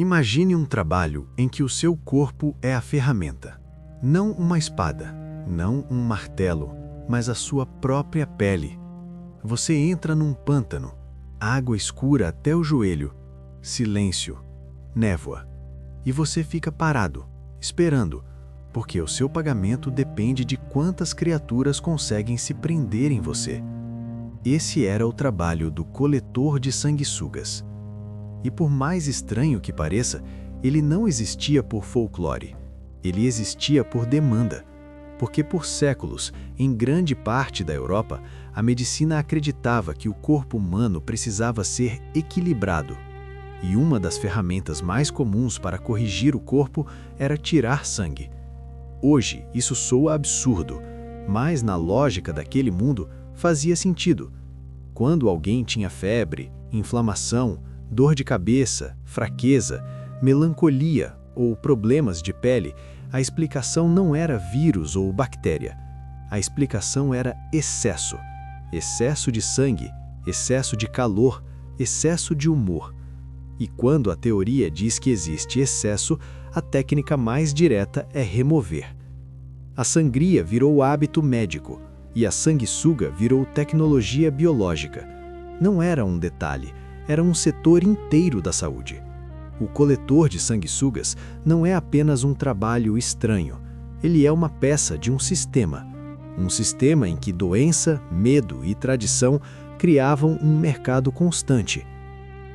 Imagine um trabalho em que o seu corpo é a ferramenta. Não uma espada, não um martelo, mas a sua própria pele. Você entra num pântano, água escura até o joelho, silêncio, névoa. E você fica parado, esperando, porque o seu pagamento depende de quantas criaturas conseguem se prender em você. Esse era o trabalho do coletor de sanguessugas. E por mais estranho que pareça, ele não existia por folclore. Ele existia por demanda. Porque por séculos, em grande parte da Europa, a medicina acreditava que o corpo humano precisava ser equilibrado. E uma das ferramentas mais comuns para corrigir o corpo era tirar sangue. Hoje, isso soa absurdo, mas na lógica daquele mundo fazia sentido. Quando alguém tinha febre, inflamação, dor de cabeça, fraqueza, melancolia ou problemas de pele, a explicação não era vírus ou bactéria. A explicação era excesso. Excesso de sangue, excesso de calor, excesso de humor. E quando a teoria diz que existe excesso, a técnica mais direta é remover. A sangria virou hábito médico e a sanguessuga virou tecnologia biológica. Não era um detalhe, era um setor inteiro da saúde. O coletor de sanguessugas não é apenas um trabalho estranho, ele é uma peça de um sistema. Um sistema em que doença, medo e tradição criavam um mercado constante.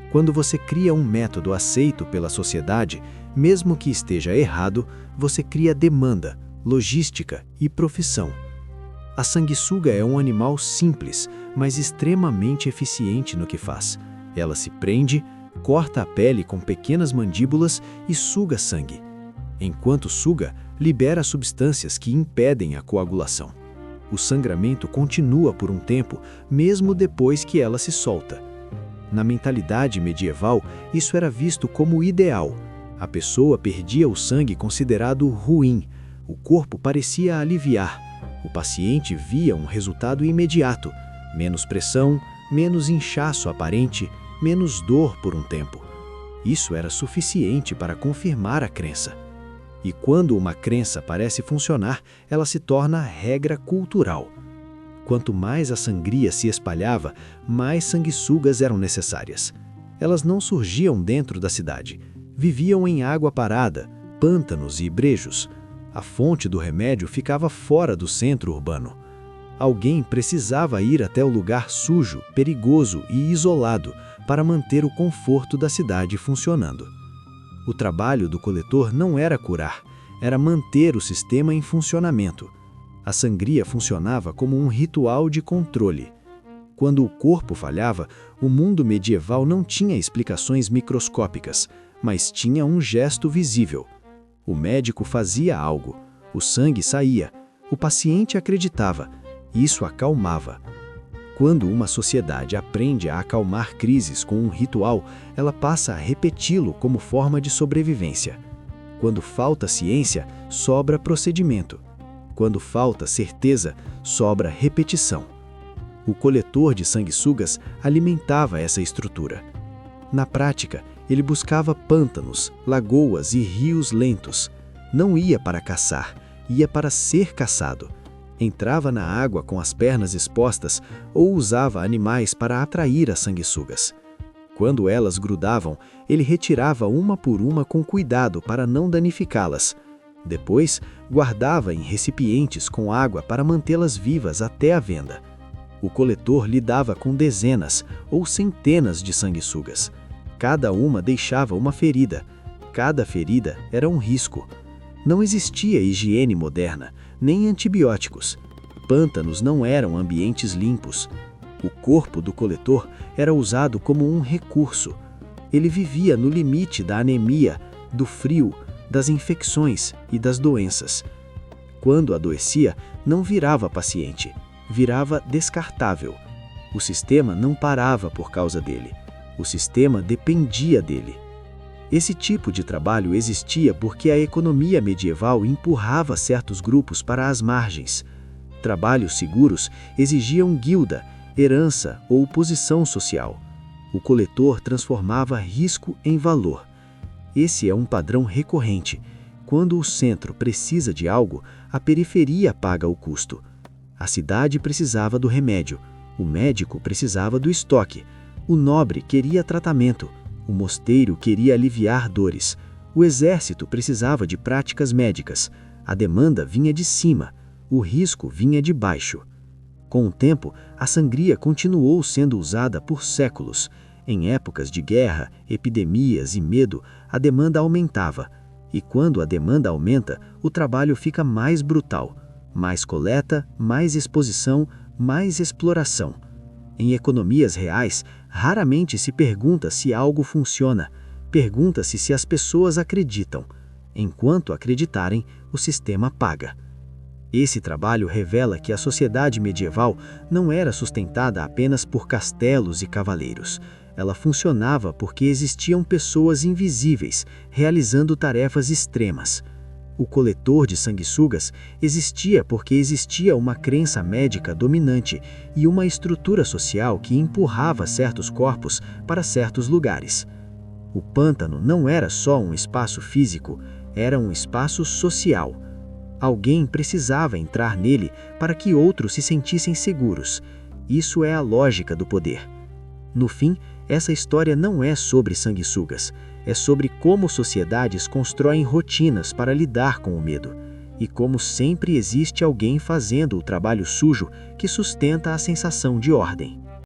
Quando você cria um método aceito pela sociedade, mesmo que esteja errado, você cria demanda, logística e profissão. A sanguessuga é um animal simples, mas extremamente eficiente no que faz. Ela se prende, corta a pele com pequenas mandíbulas e suga sangue. Enquanto suga, libera substâncias que impedem a coagulação. O sangramento continua por um tempo, mesmo depois que ela se solta. Na mentalidade medieval, isso era visto como ideal. A pessoa perdia o sangue considerado ruim. O corpo parecia aliviar. O paciente via um resultado imediato: menos pressão, menos inchaço aparente, menos dor por um tempo. Isso era suficiente para confirmar a crença. E quando uma crença parece funcionar, ela se torna regra cultural. Quanto mais a sangria se espalhava, mais sanguessugas eram necessárias. Elas não surgiam dentro da cidade. Viviam em água parada, pântanos e brejos. A fonte do remédio ficava fora do centro urbano. Alguém precisava ir até o lugar sujo, perigoso e isolado para manter o conforto da cidade funcionando. O trabalho do coletor não era curar, era manter o sistema em funcionamento. A sangria funcionava como um ritual de controle. Quando o corpo falhava, o mundo medieval não tinha explicações microscópicas, mas tinha um gesto visível. O médico fazia algo, o sangue saía, o paciente acreditava, isso acalmava. Quando uma sociedade aprende a acalmar crises com um ritual, ela passa a repeti-lo como forma de sobrevivência. Quando falta ciência, sobra procedimento. Quando falta certeza, sobra repetição. O coletor de sanguessugas alimentava essa estrutura. Na prática, ele buscava pântanos, lagoas e rios lentos. Não ia para caçar, ia para ser caçado. Entrava na água com as pernas expostas ou usava animais para atrair as sanguessugas. Quando elas grudavam, ele retirava uma por uma com cuidado para não danificá-las. Depois, guardava em recipientes com água para mantê-las vivas até a venda. O coletor lidava com dezenas ou centenas de sanguessugas. Cada uma deixava uma ferida. Cada ferida era um risco. Não existia higiene moderna, nem antibióticos. Pântanos não eram ambientes limpos. O corpo do coletor era usado como um recurso. Ele vivia no limite da anemia, do frio, das infecções e das doenças. Quando adoecia, não virava paciente, virava descartável. O sistema não parava por causa dele. O sistema dependia dele. Esse tipo de trabalho existia porque a economia medieval empurrava certos grupos para as margens. Trabalhos seguros exigiam guilda, herança ou posição social. O coletor transformava risco em valor. Esse é um padrão recorrente. Quando o centro precisa de algo, a periferia paga o custo. A cidade precisava do remédio, o médico precisava do estoque, o nobre queria tratamento, o mosteiro queria aliviar dores, o exército precisava de práticas médicas, a demanda vinha de cima, o risco vinha de baixo. Com o tempo, a sangria continuou sendo usada por séculos. Em épocas de guerra, epidemias e medo, a demanda aumentava. E quando a demanda aumenta, o trabalho fica mais brutal. Mais coleta, mais exposição, mais exploração. Em economias reais, raramente se pergunta se algo funciona. Pergunta-se se as pessoas acreditam. Enquanto acreditarem, o sistema paga. Esse trabalho revela que a sociedade medieval não era sustentada apenas por castelos e cavaleiros. Ela funcionava porque existiam pessoas invisíveis, realizando tarefas extremas. O coletor de sanguessugas existia porque existia uma crença médica dominante e uma estrutura social que empurrava certos corpos para certos lugares. O pântano não era só um espaço físico, era um espaço social. Alguém precisava entrar nele para que outros se sentissem seguros. Isso é a lógica do poder. No fim, essa história não é sobre sanguessugas, é sobre como sociedades constroem rotinas para lidar com o medo, e como sempre existe alguém fazendo o trabalho sujo que sustenta a sensação de ordem.